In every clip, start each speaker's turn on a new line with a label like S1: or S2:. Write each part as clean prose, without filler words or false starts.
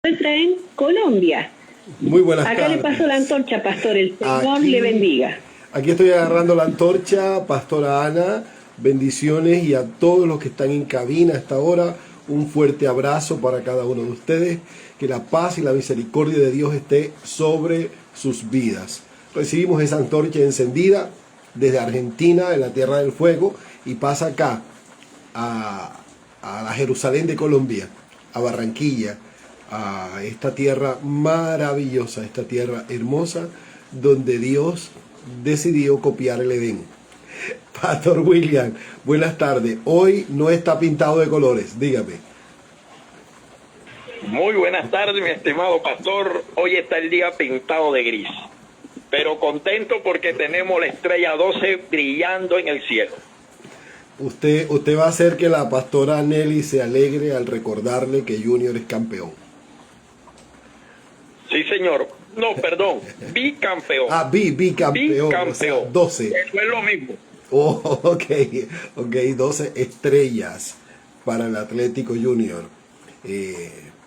S1: encuentra en Colombia.
S2: Muy buenas
S1: Acá
S2: tardes.
S1: le paso la antorcha, pastor. El Señor
S2: Aquí-
S1: le bendiga.
S2: Aquí estoy agarrando la antorcha, Pastora Ana. Bendiciones y a todos los que están en cabina hasta ahora. Un fuerte abrazo para cada uno de ustedes. Que la paz y la misericordia de Dios esté sobre sus vidas. Recibimos esa antorcha encendida desde Argentina, en la Tierra del Fuego, y pasa acá a la Jerusalén de Colombia, a Barranquilla, a esta tierra maravillosa, esta tierra hermosa, donde Dios decidió copiar el Edén. Pastor William, buenas tardes. Hoy no está pintado de colores, dígame.
S3: Muy buenas tardes, mi estimado pastor. Hoy está el día pintado de gris, pero contento porque tenemos la estrella 12 brillando en el cielo.
S2: Usted va a hacer que la pastora Nelly se alegre al recordarle que Junior es campeón.
S3: Sí, señor. No, perdón, bicampeón.
S2: Bicampeón.
S3: Bicampeón.
S2: O sea, 12.
S3: Eso es lo mismo.
S2: Oh, ok, 12 estrellas para el Atlético Junior.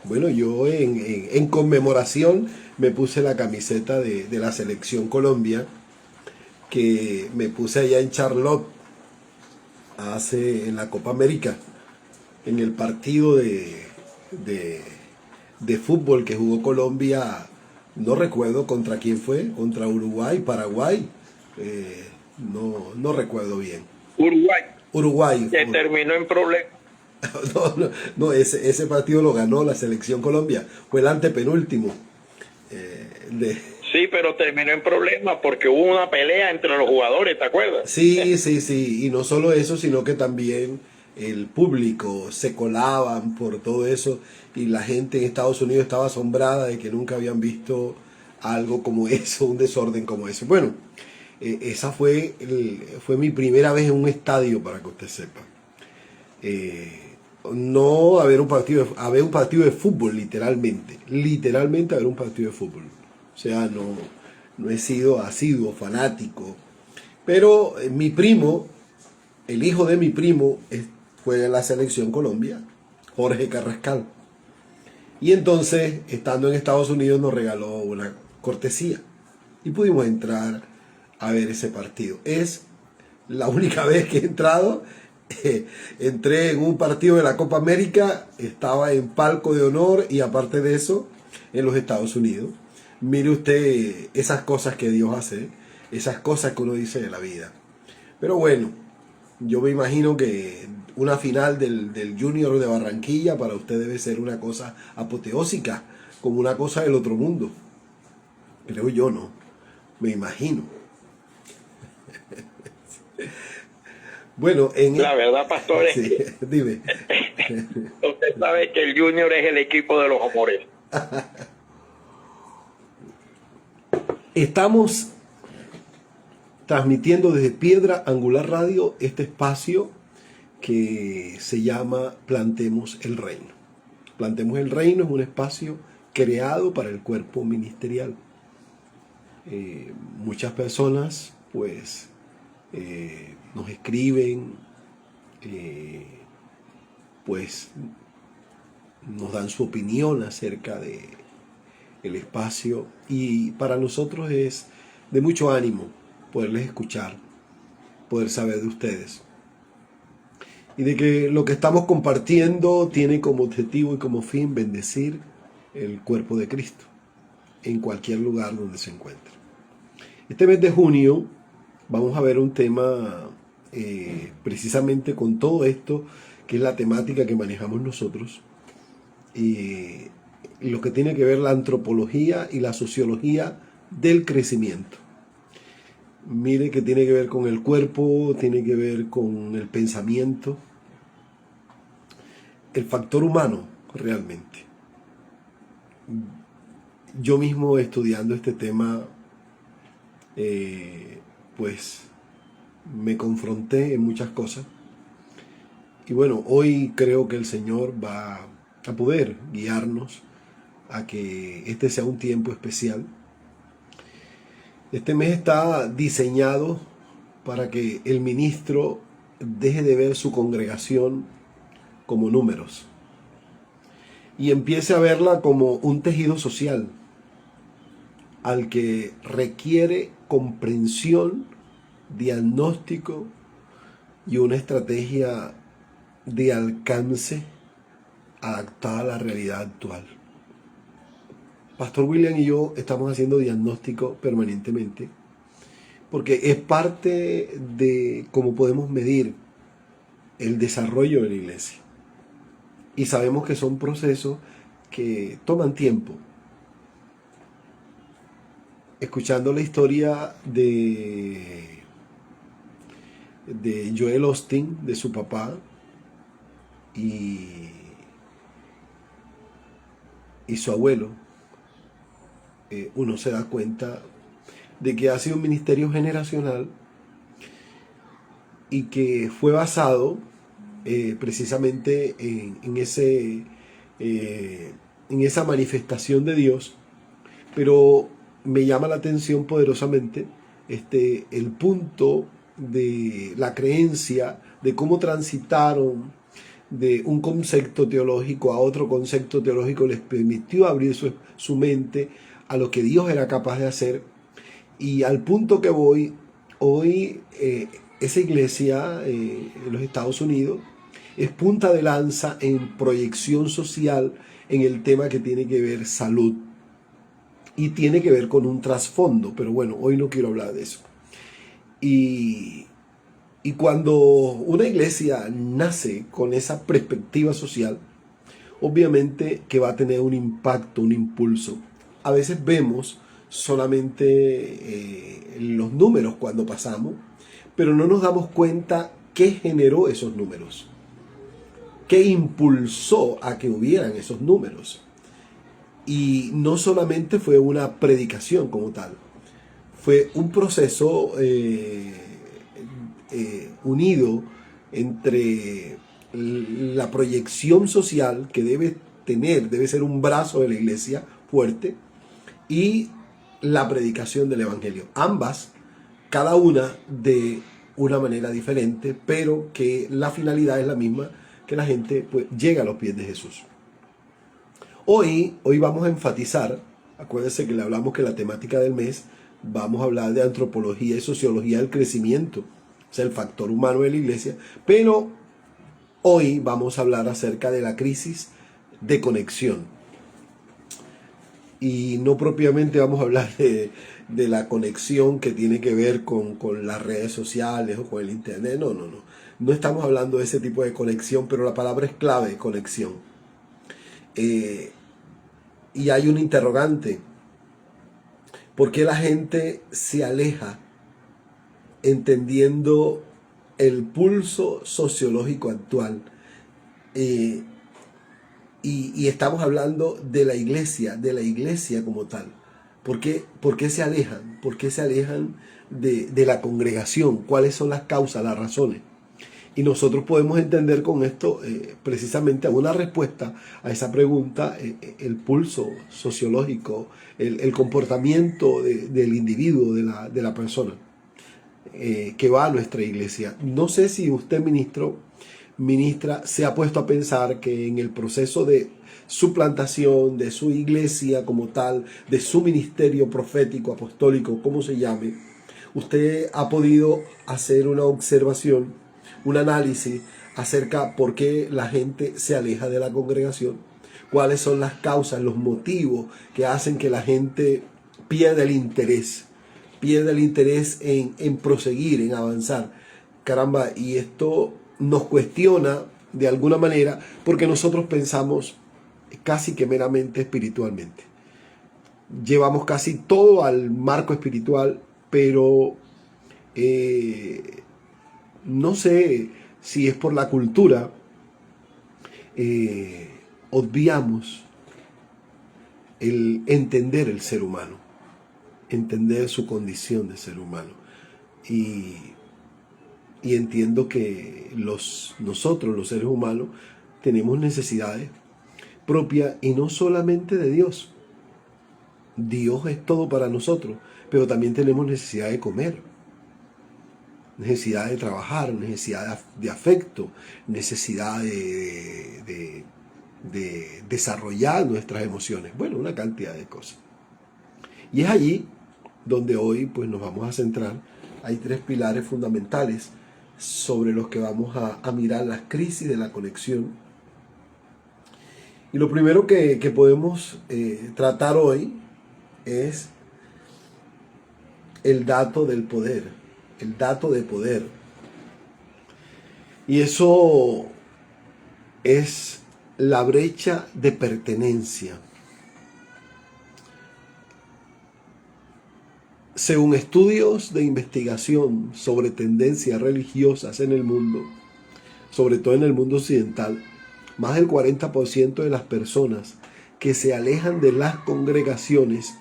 S2: Bueno, yo en conmemoración me puse la camiseta de la Selección Colombia, que me puse allá en Charlotte, en la Copa América, en el partido de fútbol que jugó Colombia. No recuerdo contra quién fue, contra Uruguay, Paraguay, no recuerdo bien. Uruguay.
S3: Que terminó en problemas.
S2: No, ese partido lo ganó la Selección Colombia, fue el antepenúltimo.
S3: Sí, pero terminó en problemas porque hubo una pelea entre los jugadores, ¿te acuerdas?
S2: Sí, y no solo eso, sino que también el público se colaban por todo eso, y la gente en Estados Unidos estaba asombrada de que nunca habían visto algo como eso, un desorden como ese. Bueno, esa fue mi primera vez en un estadio, para que usted sepa. No a ver un partido de fútbol, literalmente a ver un partido de fútbol. O sea, no he sido asiduo, fanático. Pero mi primo, el hijo de mi primo, fue en la Selección Colombia, Jorge Carrascal. Y entonces, estando en Estados Unidos, nos regaló una cortesía. Y pudimos entrar a ver ese partido. Es la única vez que he entrado. Entré en un partido de la Copa América, estaba en palco de honor, y aparte de eso, en los Estados Unidos. Mire usted esas cosas que Dios hace, esas cosas que uno dice de la vida. Pero bueno, yo me imagino que una final del Junior de Barranquilla para usted debe ser una cosa apoteósica, como una cosa del otro mundo. Creo yo, ¿no? Me imagino. Bueno,
S3: la verdad, pastor,
S2: sí, dime.
S3: Usted sabe que el Junior es el equipo de los amores.
S2: Estamos transmitiendo desde Piedra Angular Radio este espacio que se llama Plantemos el Reino. Plantemos el Reino es un espacio creado para el cuerpo ministerial. Muchas personas pues nos escriben, pues nos dan su opinión acerca de el espacio, y para nosotros es de mucho ánimo poderles escuchar, poder saber de ustedes, y de que lo que estamos compartiendo tiene como objetivo y como fin bendecir el cuerpo de Cristo en cualquier lugar donde se encuentre. Este mes de junio vamos a ver un tema precisamente con todo esto, que es la temática que manejamos nosotros, y lo que tiene que ver la antropología y la sociología del crecimiento. Mire que tiene que ver con el cuerpo, tiene que ver con el pensamiento, el factor humano realmente. Yo mismo estudiando este tema, pues me confronté en muchas cosas, y bueno, hoy creo que el Señor va a poder guiarnos a que este sea un tiempo especial. Este mes está diseñado para que el ministro deje de ver su congregación como números y empiece a verla como un tejido social al que requiere comprensión, diagnóstico y una estrategia de alcance adaptada a la realidad actual. Pastor William y yo estamos haciendo diagnóstico permanentemente porque es parte de cómo podemos medir el desarrollo de la iglesia. Y sabemos que son procesos que toman tiempo. Escuchando la historia de Joel Osteen, de su papá, y su abuelo, uno se da cuenta de que ha sido un ministerio generacional y que fue basado precisamente en esa manifestación de Dios. Pero me llama la atención poderosamente el punto de la creencia, de cómo transitaron de un concepto teológico a otro concepto teológico, les permitió abrir su mente a lo que Dios era capaz de hacer. Y al punto que voy, hoy esa iglesia en los Estados Unidos es punta de lanza en proyección social en el tema que tiene que ver salud. Y tiene que ver con un trasfondo, pero bueno, hoy no quiero hablar de eso. Y cuando una iglesia nace con esa perspectiva social, obviamente que va a tener un impacto, un impulso. A veces vemos solamente los números cuando pasamos, pero no nos damos cuenta qué generó esos números, qué impulsó a que hubieran esos números. Y no solamente fue una predicación como tal, fue un proceso unido entre la proyección social que debe ser un brazo de la iglesia fuerte, y la predicación del evangelio. Ambas, cada una de una manera diferente, pero que la finalidad es la misma, que la gente pues llegue a los pies de Jesús. Hoy vamos a enfatizar, acuérdense que le hablamos que la temática del mes, vamos a hablar de antropología y sociología del crecimiento, o sea, el factor humano de la iglesia, pero hoy vamos a hablar acerca de la crisis de conexión. Y no propiamente vamos a hablar de la conexión que tiene que ver con las redes sociales o con el internet, no. No estamos hablando de ese tipo de conexión, pero la palabra es clave, conexión. Y hay un interrogante: ¿por qué la gente se aleja entendiendo el pulso sociológico actual? Y estamos hablando de la iglesia como tal. ¿Por qué se alejan? ¿Por qué se alejan de la congregación? ¿Cuáles son las causas, las razones? Y nosotros podemos entender con esto precisamente una respuesta a esa pregunta, el pulso sociológico, el comportamiento del individuo, de la persona que va a nuestra iglesia. No sé si usted, ministra, se ha puesto a pensar que en el proceso de su plantación, de su iglesia como tal, de su ministerio profético, apostólico, como se llame, usted ha podido hacer una observación, un análisis acerca por qué la gente se aleja de la congregación, cuáles son las causas, los motivos que hacen que la gente pierda el interés en proseguir, en avanzar. Caramba, y esto nos cuestiona de alguna manera, porque nosotros pensamos casi que meramente espiritualmente. Llevamos casi todo al marco espiritual, pero no sé si es por la cultura, obviamos el entender el ser humano, entender su condición de ser humano. Y entiendo que nosotros, los seres humanos, tenemos necesidades propias, y no solamente de Dios. Dios es todo para nosotros, pero también tenemos necesidad de comer, necesidad de trabajar, necesidad de afecto, necesidad de de desarrollar nuestras emociones. Bueno, una cantidad de cosas. Y es allí donde hoy pues nos vamos a centrar. Hay 3 pilares fundamentales sobre los que vamos a mirar las crisis de la conexión. Y lo primero que podemos tratar hoy es el dato del poder, el dato de poder. Y eso es la brecha de pertenencia. Según estudios de investigación sobre tendencias religiosas en el mundo, sobre todo en el mundo occidental, más del 40% de las personas que se alejan de las congregaciones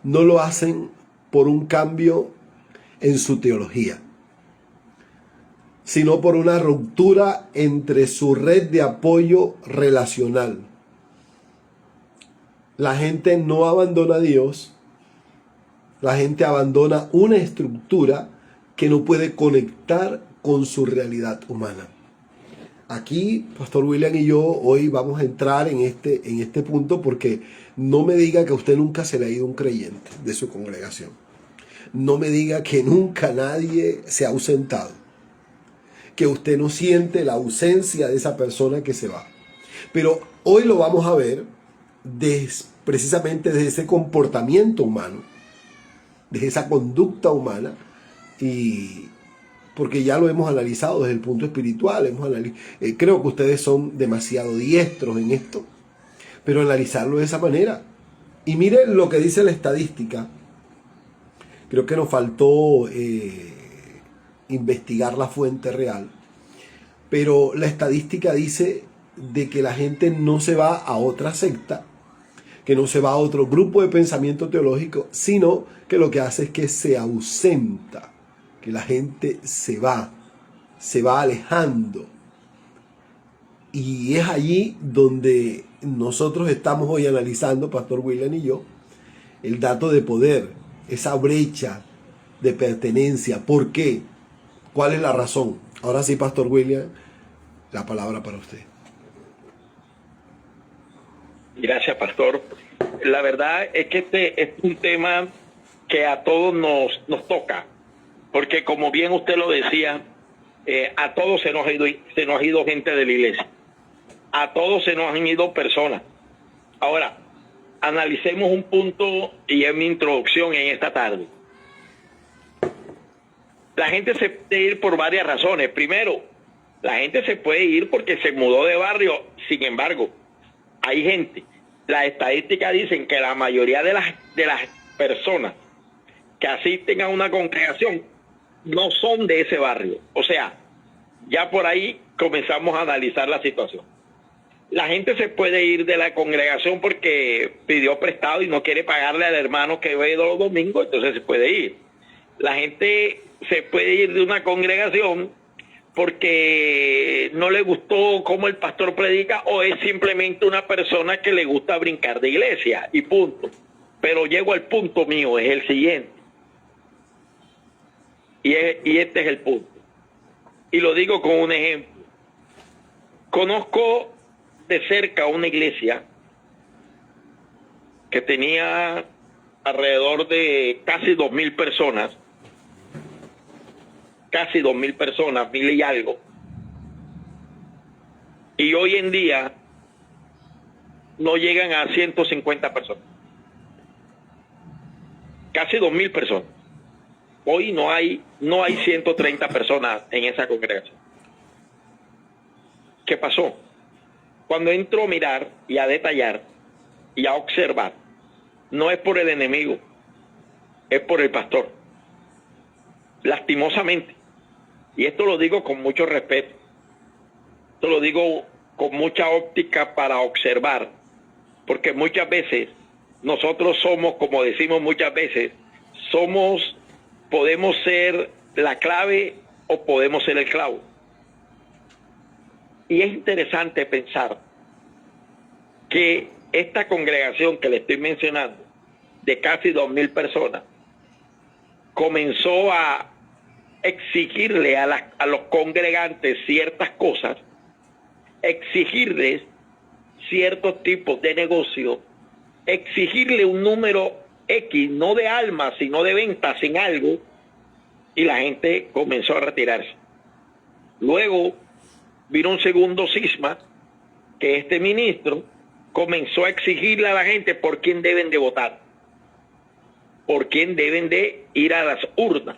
S2: no lo hacen por un cambio en su teología, sino por una ruptura entre su red de apoyo relacional. La gente no abandona a Dios, la gente abandona una estructura que no puede conectar con su realidad humana. Aquí, Pastor William y yo hoy vamos a entrar en este punto, porque no me diga que a usted nunca se le ha ido un creyente de su congregación. No me diga que nunca nadie se ha ausentado, que usted no siente la ausencia de esa persona que se va. Pero hoy lo vamos a ver precisamente desde ese comportamiento humano, desde esa conducta humana, y porque ya lo hemos analizado desde el punto espiritual. Creo que ustedes son demasiado diestros en esto, pero analizarlo de esa manera. Y miren lo que dice la estadística. Creo que nos faltó investigar la fuente real, pero la estadística dice de que la gente no se va a otra secta, que no se va a otro grupo de pensamiento teológico, sino que lo que hace es que se ausenta, que la gente se va alejando. Y es allí donde nosotros estamos hoy analizando, Pastor William y yo, el dato de poder, esa brecha de pertenencia. ¿Por qué? ¿Cuál es la razón? Ahora sí, Pastor William, la palabra para usted.
S3: Gracias, Pastor. La verdad es que este es un tema que a todos nos toca, porque como bien usted lo decía, a todos se nos ha ido gente de la iglesia, a todos se nos han ido personas. Ahora, analicemos un punto, y es mi introducción en esta tarde. La gente se puede ir por varias razones. Primero, la gente se puede ir porque se mudó de barrio. Sin embargo, hay gente, las estadísticas dicen que la mayoría de las personas que asisten a una congregación no son de ese barrio. O sea, ya por ahí comenzamos a analizar la situación. La gente se puede ir de la congregación porque pidió prestado y no quiere pagarle al hermano que ve los domingos, entonces se puede ir. La gente se puede ir de una congregación porque no le gustó cómo el pastor predica, o es simplemente una persona que le gusta brincar de iglesia y punto. Pero llego al punto mío, es el siguiente. Y este es el punto. Y lo digo con un ejemplo. Conozco de cerca una iglesia que tenía alrededor de casi 2,000 personas. Casi 2,000 personas, 1,000 y algo. Y hoy en día no llegan a 150 personas. Casi 2,000 personas. Hoy no hay 130 personas en esa congregación. ¿Qué pasó? Cuando entro a mirar y a detallar y a observar, no es por el enemigo, es por el pastor. Lastimosamente. Y esto lo digo con mucho respeto. Esto lo digo con mucha óptica para observar. Porque muchas veces nosotros somos, como decimos muchas veces, podemos ser la clave o podemos ser el clavo. Y es interesante pensar que esta congregación que le estoy mencionando, de casi 2,000 personas, comenzó a exigirle a los congregantes ciertas cosas, exigirles ciertos tipos de negocio, exigirle un número X, no de almas, sino de ventas en algo, y la gente comenzó a retirarse. Luego vino un segundo cisma, que este ministro comenzó a exigirle a la gente por quién deben de votar, por quién deben de ir a las urnas.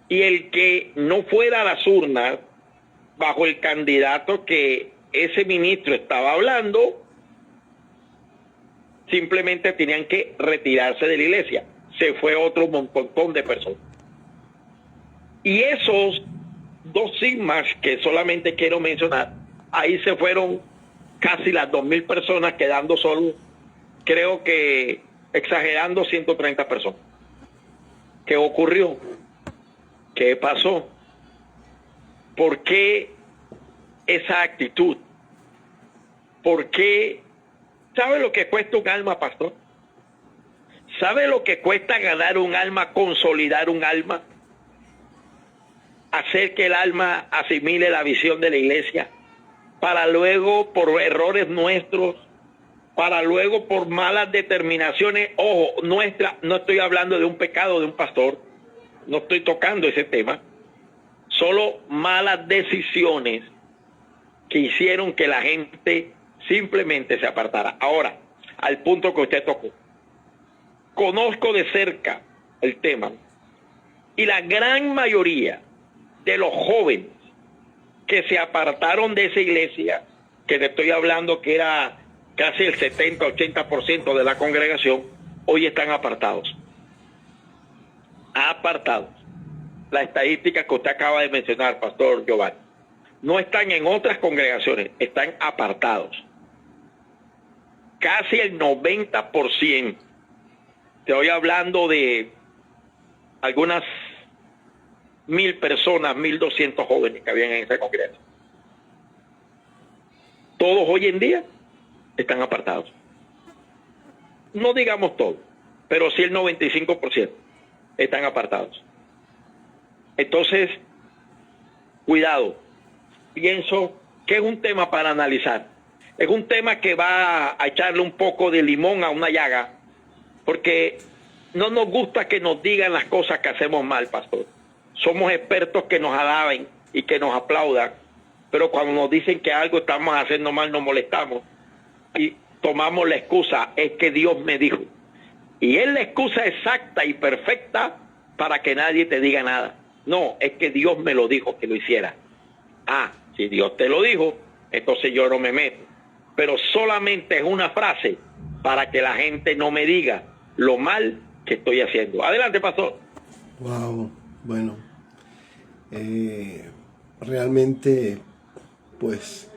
S3: Y el que no fuera a las urnas bajo el candidato que ese ministro estaba hablando, simplemente tenían que retirarse de la iglesia. Se fue otro montón de personas. Y esos dos sigmas que solamente quiero mencionar, ahí se fueron casi las 2,000 personas, quedando solo, creo que exagerando, 130 personas. ¿Qué ocurrió? ¿Qué pasó? ¿Por qué esa actitud? ¿Por qué? ¿Sabe lo que cuesta un alma, pastor? ¿Sabe lo que cuesta ganar un alma, consolidar un alma? Hacer que el alma asimile la visión de la iglesia, para luego, por errores nuestros, para luego por malas determinaciones, ojo, nuestra, no estoy hablando de un pecado de un pastor, no estoy tocando ese tema, solo malas decisiones que hicieron que la gente simplemente se apartara. Ahora, al punto que usted tocó, conozco de cerca el tema, y la gran mayoría de los jóvenes que se apartaron de esa iglesia, que te estoy hablando que era casi el 70-80% de la congregación, hoy están apartados. Apartados. La estadística que usted acaba de mencionar, pastor Giovanni, no están en otras congregaciones, están apartados. Casi el 90%. Te voy hablando de algunas 1,000 personas, 1,200 jóvenes que habían en ese congreso. Todos hoy en día están apartados. No digamos todo, pero sí el 95% están apartados. Entonces, cuidado. Pienso que es un tema para analizar. Es un tema que va a echarle un poco de limón a una llaga, porque no nos gusta que nos digan las cosas que hacemos mal, pastor. Somos expertos que nos alaben y que nos aplaudan, pero cuando nos dicen que algo estamos haciendo mal nos molestamos y tomamos la excusa, es que Dios me dijo. Y es la excusa exacta y perfecta para que nadie te diga nada. No, es que Dios me lo dijo que lo hiciera. Ah, si Dios te lo dijo, entonces yo no me meto. Pero solamente es una frase para que la gente no me diga lo mal que estoy haciendo. Adelante, pastor.
S2: Wow, bueno, realmente, pues,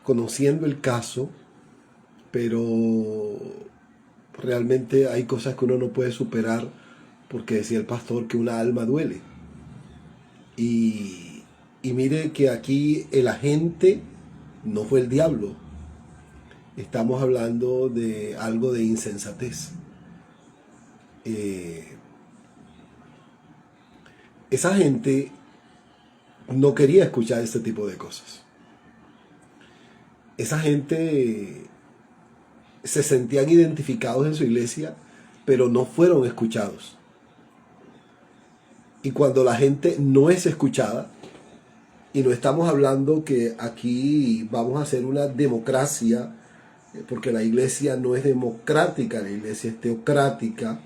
S2: conociendo el caso, pero realmente hay cosas que uno no puede superar, porque decía el pastor que una alma duele. Y mire que aquí el agente no fue el diablo. Estamos hablando de algo de insensatez. Esa gente no quería escuchar este tipo de cosas. Esa gente se sentían identificados en su iglesia, pero no fueron escuchados. Y cuando la gente no es escuchada, y no estamos hablando que aquí vamos a hacer una democracia, porque la iglesia no es democrática, la iglesia es teocrática.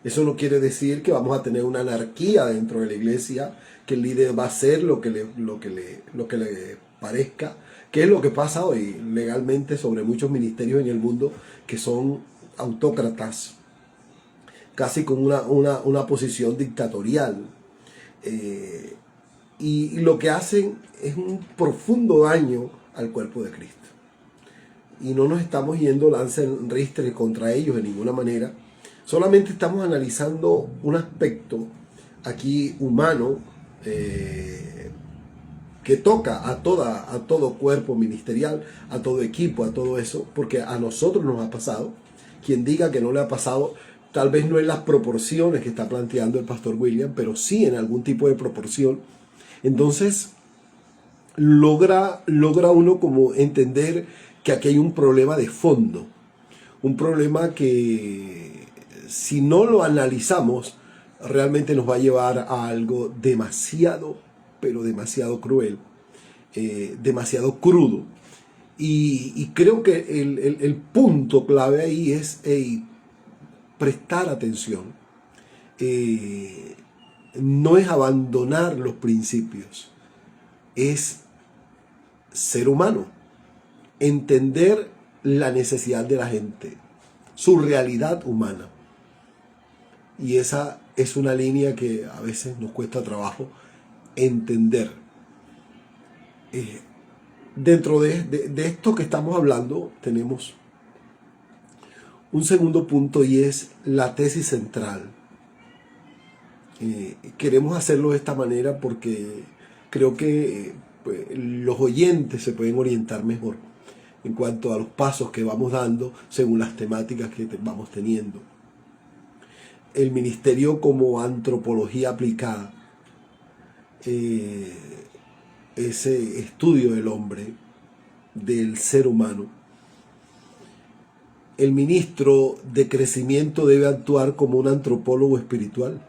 S2: Eso no quiere decir que vamos a tener una anarquía dentro de la iglesia, que el líder va a hacer lo que le parezca, que es lo que pasa hoy legalmente sobre muchos ministerios en el mundo que son autócratas, casi con una posición dictatorial. Y lo que hacen es un profundo daño al cuerpo de Cristo. Y no nos estamos yendo lanza en ristre contra ellos de ninguna manera. Solamente estamos analizando un aspecto aquí humano que toca a todo cuerpo ministerial, a todo equipo, a todo eso, porque a nosotros nos ha pasado. Quien diga que no le ha pasado, tal vez no en las proporciones que está planteando el pastor William, pero sí en algún tipo de proporción. Entonces, logra uno como entender que aquí hay un problema de fondo, un problema que si no lo analizamos realmente nos va a llevar a algo demasiado, pero demasiado cruel, demasiado crudo. Y creo que el punto clave ahí es prestar atención. No es abandonar los principios, es ser humano, entender la necesidad de la gente, su realidad humana. Y esa es una línea que a veces nos cuesta trabajo entender. Dentro de esto que estamos hablando tenemos un segundo punto y es la tesis central. Queremos hacerlo de esta manera porque creo que pues, los oyentes se pueden orientar mejor en cuanto a los pasos que vamos dando según las temáticas que vamos teniendo. El ministerio como antropología aplicada, ese estudio del hombre, del ser humano. El ministro de crecimiento debe actuar como un antropólogo espiritual.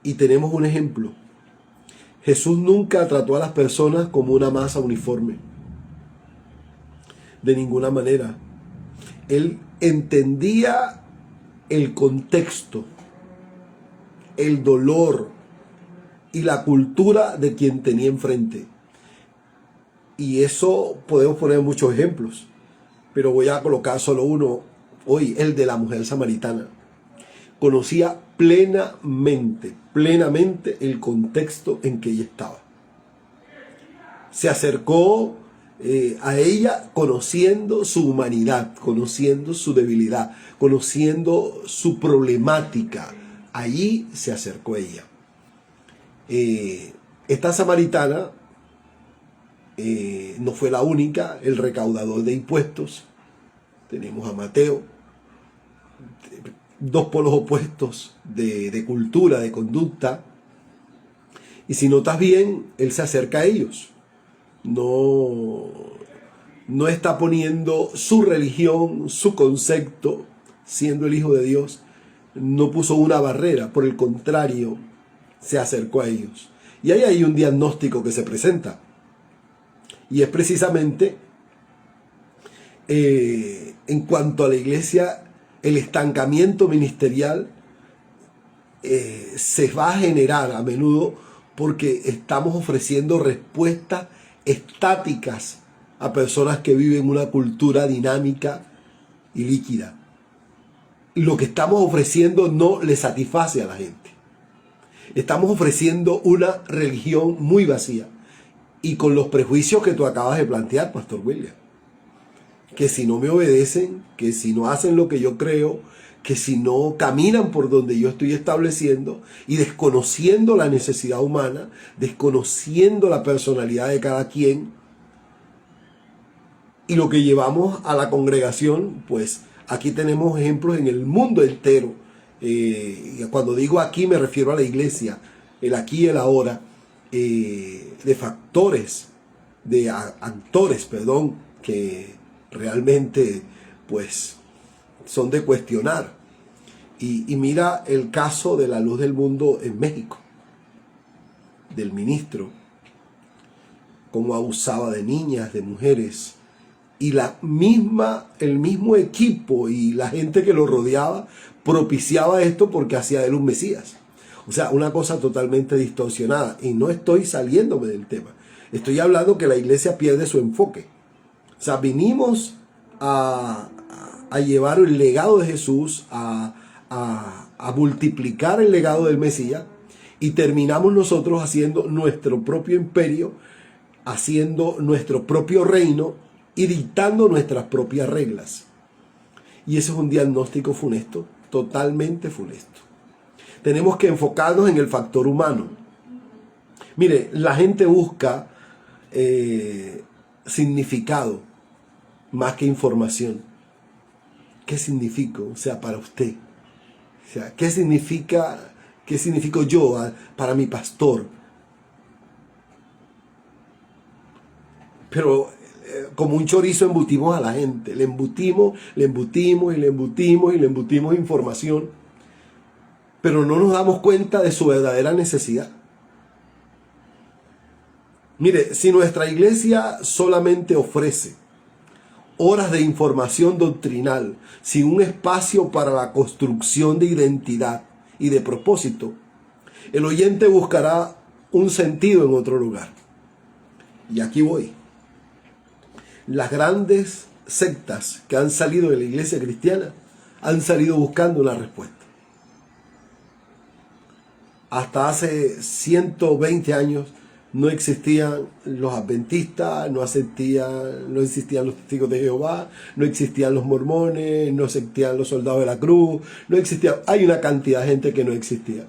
S2: Y tenemos un ejemplo. Jesús nunca trató a las personas como una masa uniforme. De ninguna manera. Él entendía el contexto, el dolor y la cultura de quien tenía enfrente. Y eso podemos poner muchos ejemplos, pero voy a colocar solo uno hoy, el de la mujer samaritana. Conocía plenamente el contexto en que ella estaba. Se acercó a ella conociendo su humanidad, conociendo su debilidad, conociendo su problemática. Allí se acercó a ella. Esta samaritana no fue la única, el recaudador de impuestos. Tenemos a Mateo, dos polos opuestos de cultura, de conducta. Y si notas bien, él se acerca a ellos. No está poniendo su religión, su concepto, siendo el Hijo de Dios, no puso una barrera, por el contrario, se acercó a ellos. Y ahí hay un diagnóstico que se presenta. Y es precisamente en cuanto a la iglesia, el estancamiento ministerial se va a generar a menudo porque estamos ofreciendo respuestas estáticas a personas que viven una cultura dinámica y líquida. Y lo que estamos ofreciendo no le satisface a la gente. Estamos ofreciendo una religión muy vacía y con los prejuicios que tú acabas de plantear, Pastor William. Que si no me obedecen, que si no hacen lo que yo creo, que si no caminan por donde yo estoy estableciendo y desconociendo la necesidad humana, desconociendo la personalidad de cada quien y lo que llevamos a la congregación, pues aquí tenemos ejemplos en el mundo entero. Cuando digo aquí me refiero a la iglesia, el aquí y el ahora, de factores, de actores, que realmente pues son de cuestionar. Y mira el caso de la Luz del Mundo en México, del ministro, cómo abusaba de niñas, de mujeres, y el mismo equipo y la gente que lo rodeaba propiciaba esto porque hacía de él un Mesías. O sea, una cosa totalmente distorsionada. Y no estoy saliéndome del tema. Estoy hablando que la iglesia pierde su enfoque. O sea, vinimos a llevar el legado de Jesús, a multiplicar el legado del Mesías, y terminamos nosotros haciendo nuestro propio imperio, haciendo nuestro propio reino y dictando nuestras propias reglas. Y eso es un diagnóstico funesto, totalmente funesto. Tenemos que enfocarnos en el factor humano. Mire, la gente busca significado más que información. ¿Qué significa? O sea, para usted. O sea, ¿qué significo yo para mi pastor? pero como un chorizo embutimos a la gente, le embutimos información, pero no nos damos cuenta de su verdadera necesidad. Mire, si nuestra iglesia solamente ofrece horas de información doctrinal sin un espacio para la construcción de identidad y de propósito, el oyente buscará un sentido en otro lugar. Y aquí voy. Las grandes sectas que han salido de la iglesia cristiana han salido buscando una respuesta. Hasta hace 120 años no existían los adventistas, no existían los testigos de Jehová, no existían los mormones, no existían los soldados de la cruz, hay una cantidad de gente que no existía.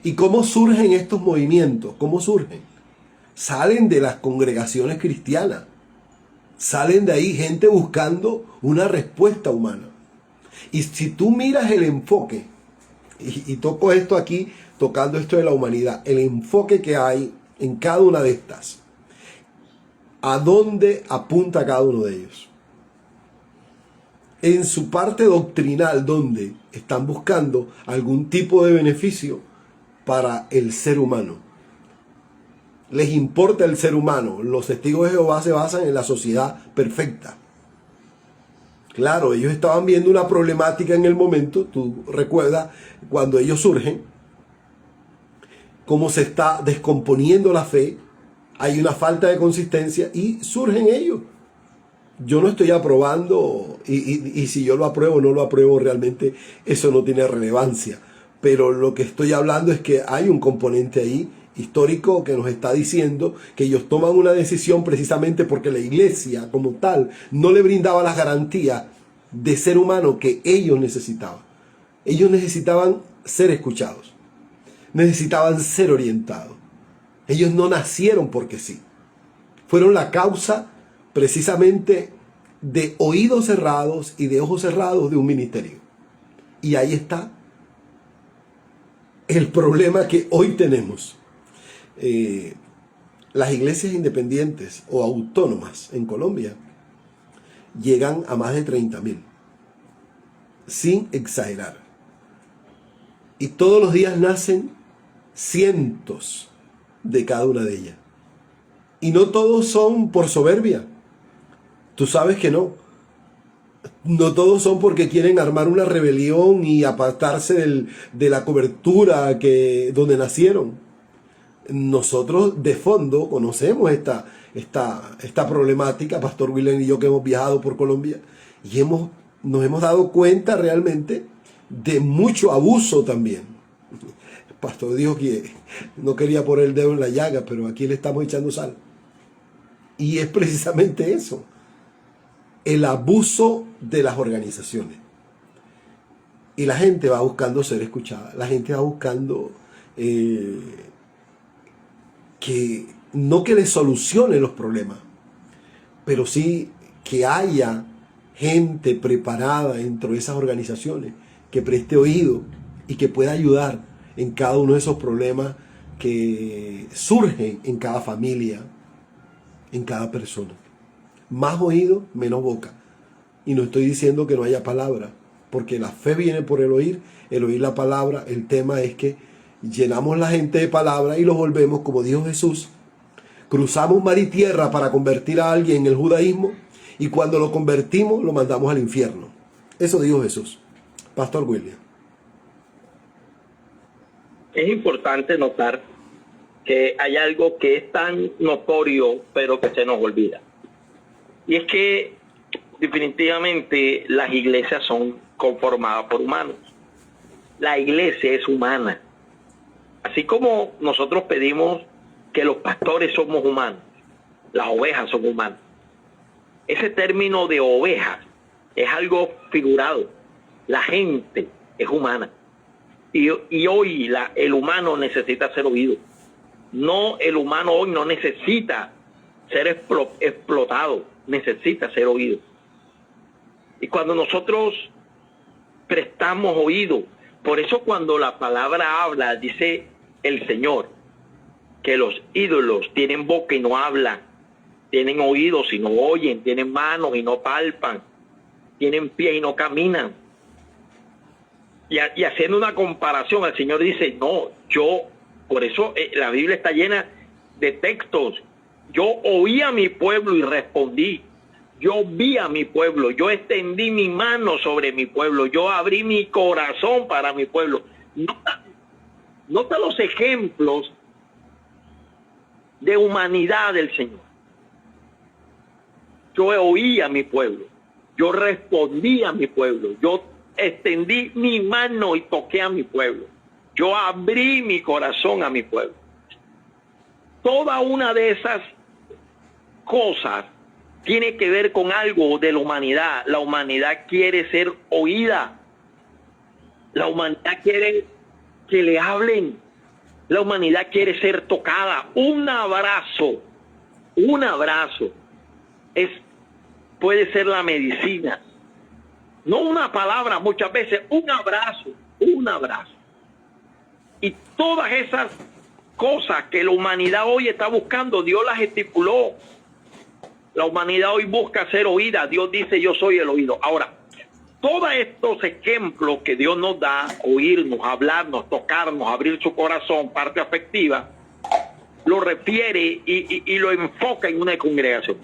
S2: ¿Y cómo surgen estos movimientos? ¿Cómo surgen? Salen de las congregaciones cristianas, salen de ahí gente buscando una respuesta humana. Y si tú miras el enfoque, y toco esto aquí, tocando esto de la humanidad, el enfoque que hay en cada una de estas, ¿a dónde apunta cada uno de ellos? En su parte doctrinal, donde están buscando algún tipo de beneficio para el ser humano. Les importa el ser humano. Los testigos de Jehová se basan en la sociedad perfecta. Claro, ellos estaban viendo una problemática en el momento. Tú recuerdas cuando ellos surgen, cómo se está descomponiendo la fe, hay una falta de consistencia y surgen ellos. Yo no estoy aprobando, y si yo lo apruebo o no lo apruebo, realmente eso no tiene relevancia. Pero lo que estoy hablando es que hay un componente ahí histórico que nos está diciendo que ellos toman una decisión precisamente porque la iglesia como tal no le brindaba las garantías de ser humano que ellos necesitaban. Ellos necesitaban ser escuchados, necesitaban ser orientados. Ellos no nacieron porque sí. Fueron la causa precisamente de oídos cerrados y de ojos cerrados de un ministerio. Y ahí está el problema que hoy tenemos. Las iglesias independientes o autónomas en Colombia llegan a más de 30.000, sin exagerar. Y todos los días nacen cientos de cada una de ellas. Y no todos son por soberbia. Tú sabes que no. No todos son porque quieren armar una rebelión y apartarse de la cobertura donde nacieron. Nosotros de fondo conocemos esta problemática, Pastor William y yo, que hemos viajado por Colombia, y nos hemos dado cuenta realmente de mucho abuso también. El pastor dijo que no quería poner el dedo en la llaga, pero aquí le estamos echando sal. Y es precisamente eso, el abuso de las organizaciones. Y la gente va buscando ser escuchada, la gente va buscando que le solucione los problemas, pero sí que haya gente preparada dentro de esas organizaciones que preste oído y que pueda ayudar en cada uno de esos problemas que surgen en cada familia, en cada persona. Más oído, menos boca. Y no estoy diciendo que no haya palabra, porque la fe viene por el oír la palabra. El tema es que llenamos la gente de palabra y los volvemos, como dijo Jesús, cruzamos mar y tierra para convertir a alguien en el judaísmo, y cuando lo convertimos lo mandamos al infierno. Eso dijo Jesús. Pastor William.
S3: Es importante notar que hay algo que es tan notorio, pero que se nos olvida. Y es que definitivamente las iglesias son conformadas por humanos. La iglesia es humana. Así como nosotros pedimos que los pastores somos humanos, las ovejas son humanas. Ese término de ovejas es algo figurado. La gente es humana. Y hoy el humano necesita ser oído. No, el humano hoy no necesita ser explotado, necesita ser oído. Y cuando nosotros prestamos oído, por eso cuando la palabra habla, dice el Señor, que los ídolos tienen boca y no hablan. tienen oídos y no oyen, tienen manos y no palpan, tienen pies y no caminan. Y haciendo una comparación, el Señor dice, no, por eso la Biblia está llena de textos. Yo oí a mi pueblo y respondí. Yo vi a mi pueblo, yo extendí mi mano sobre mi pueblo, yo abrí mi corazón para mi pueblo. Nota los ejemplos de humanidad del Señor. Yo oí a mi pueblo, yo respondí a mi pueblo, yo extendí mi mano y toqué a mi pueblo, yo abrí mi corazón a mi pueblo. Toda una de esas cosas tiene que ver con algo de la humanidad. La humanidad quiere ser oída. La humanidad quiere que le hablen. La humanidad quiere ser tocada. Un abrazo puede ser la medicina. No una palabra, muchas veces un abrazo. Y todas esas cosas que la humanidad hoy está buscando, Dios las estipuló. La humanidad hoy busca ser oída. Dios dice, yo soy el oído. Ahora, todos estos ejemplos que Dios nos da, oírnos, hablarnos, tocarnos, abrir su corazón, parte afectiva, lo refiere y lo enfoca en una congregación.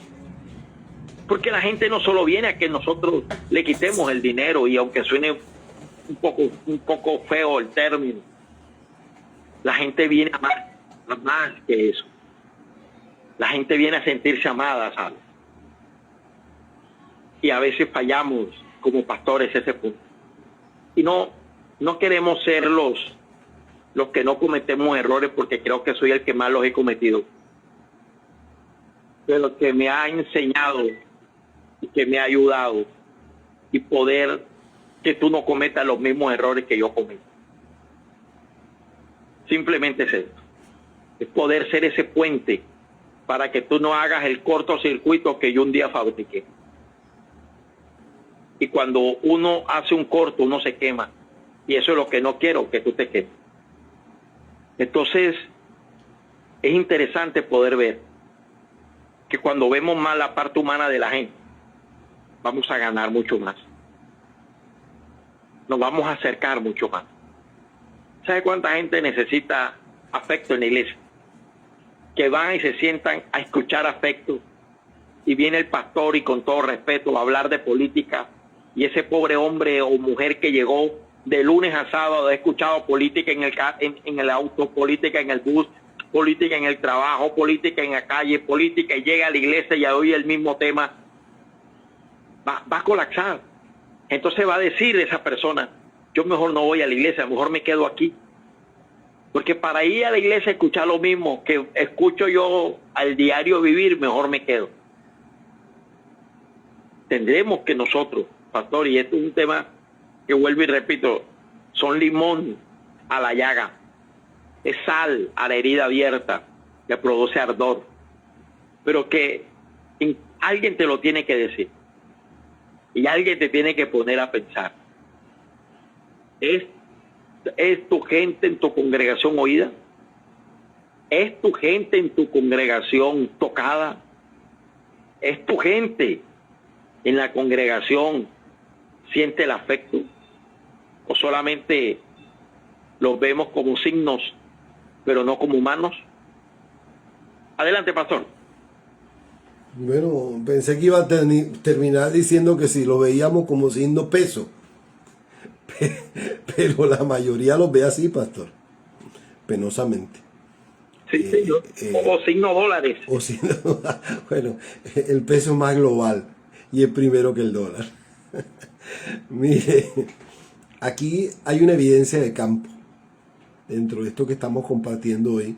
S3: Porque la gente no solo viene a que nosotros le quitemos el dinero, y aunque suene un poco feo el término, la gente viene a más que eso. La gente viene a sentirse amada, ¿sabes? Y a veces fallamos como pastores ese punto. Y no queremos ser los que no cometemos errores, porque creo que soy el que más los he cometido. Pero lo que me ha enseñado y que me ha ayudado y poder que tú no cometas los mismos errores que yo cometo. Simplemente es esto. Es poder ser ese puente para que tú no hagas el cortocircuito que yo un día fabriqué. Y cuando uno hace un corto, uno se quema. Y eso es lo que no quiero, que tú te quemes. Entonces, es interesante poder ver que cuando vemos más la parte humana de la gente, vamos a ganar mucho más. Nos vamos a acercar mucho más. ¿Sabe cuánta gente necesita afecto en la iglesia? Que van y se sientan a escuchar afecto, y viene el pastor y con todo respeto a hablar de política, y ese pobre hombre o mujer que llegó de lunes a sábado ha escuchado política en el auto, política en el bus, política en el trabajo, política en la calle, política, y llega a la iglesia y oye el mismo tema, va a colapsar. Entonces va a decir esa persona, yo mejor no voy a la iglesia, mejor me quedo aquí. Porque para ir a la iglesia a escuchar lo mismo que escucho yo al diario vivir, mejor me quedo. Tendremos que nosotros, pastor, y esto es un tema que vuelvo y repito, son limón a la llaga, es sal a la herida abierta que produce ardor, pero que alguien te lo tiene que decir y alguien te tiene que poner a pensar. ¿Es tu gente en tu congregación oída? ¿Es tu gente en tu congregación tocada? ¿Es tu gente en la congregación siente el afecto? ¿O solamente los vemos como signos, pero no como humanos? Adelante, pastor.
S2: Bueno, pensé que iba a terminar diciendo que si lo veíamos como signo peso. Pero la mayoría los ve así, pastor. Penosamente.
S3: Sí, señor. O signo dólares.
S2: O signo, bueno, el peso es más global y es primero que el dólar. Mire, aquí hay una evidencia de campo dentro de esto que estamos compartiendo hoy.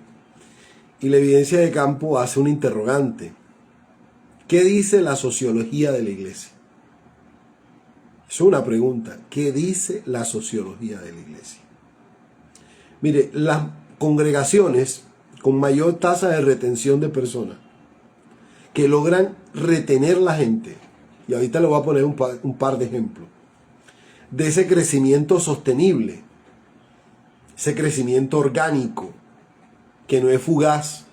S2: Y la evidencia de campo hace un interrogante. ¿Qué dice la sociología de la iglesia? Es una pregunta. ¿Qué dice la sociología de la iglesia? Mire, las congregaciones con mayor tasa de retención de personas, que logran retener la gente, y ahorita le voy a poner un par de ejemplos, de ese crecimiento sostenible, ese crecimiento orgánico, que no es fugaz,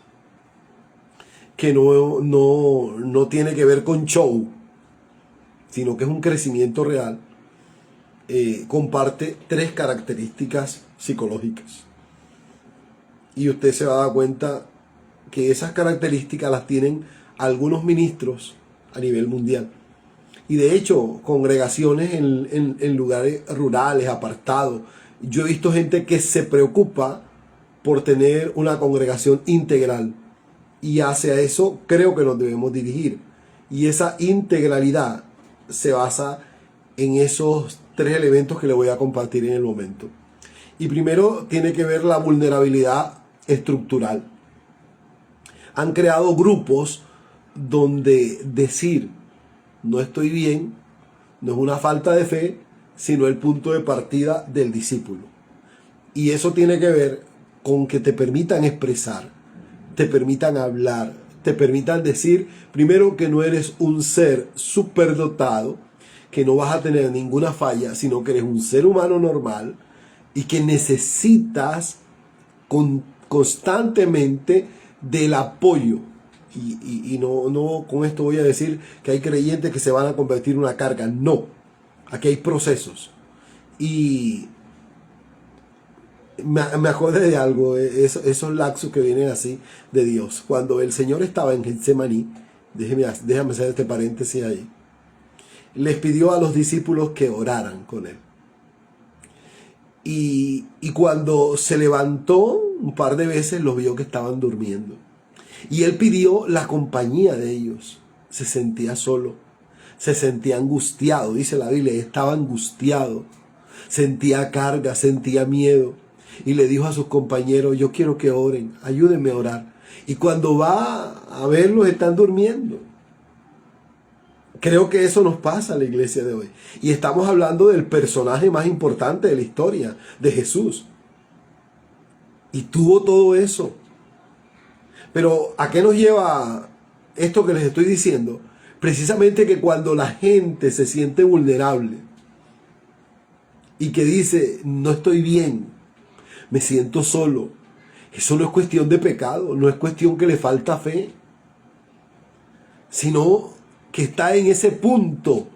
S2: que no tiene que ver con show, sino que es un crecimiento real, comparte 3 características psicológicas. Y usted se va a dar cuenta que esas características las tienen algunos ministros a nivel mundial. Y de hecho, congregaciones en lugares rurales, apartados. Yo he visto gente que se preocupa por tener una congregación integral. Y hacia eso creo que nos debemos dirigir. Y esa integralidad se basa en esos 3 elementos que le voy a compartir en el momento. Y primero tiene que ver la vulnerabilidad estructural. Han creado grupos donde decir no estoy bien no es una falta de fe, sino el punto de partida del discípulo. Y eso tiene que ver con que te permitan expresar, te permitan hablar, te permitan decir primero que no eres un ser superdotado, que no vas a tener ninguna falla, sino que eres un ser humano normal y que necesitas constantemente del apoyo. Y no con esto voy a decir que hay creyentes que se van a convertir en una carga. No, aquí hay procesos. Y me acordé de algo, esos lapsos que vienen así de Dios. Cuando el Señor estaba en Getsemaní, déjame hacer este paréntesis ahí, les pidió a los discípulos que oraran con él. Y cuando se levantó un par de veces los vio que estaban durmiendo. Y él pidió la compañía de ellos. Se sentía solo, se sentía angustiado, dice la Biblia, estaba angustiado, sentía carga, sentía miedo. Y le dijo a sus compañeros, yo quiero que oren, ayúdenme a orar. Y cuando va a verlos están durmiendo. Creo que eso nos pasa en la iglesia de hoy. Y estamos hablando del personaje más importante de la historia, de Jesús. Y tuvo todo eso. Pero ¿a qué nos lleva esto que les estoy diciendo? Precisamente que cuando la gente se siente vulnerable y que dice, no estoy bien, me siento solo, eso no es cuestión de pecado, no es cuestión que le falta fe, sino que está en ese punto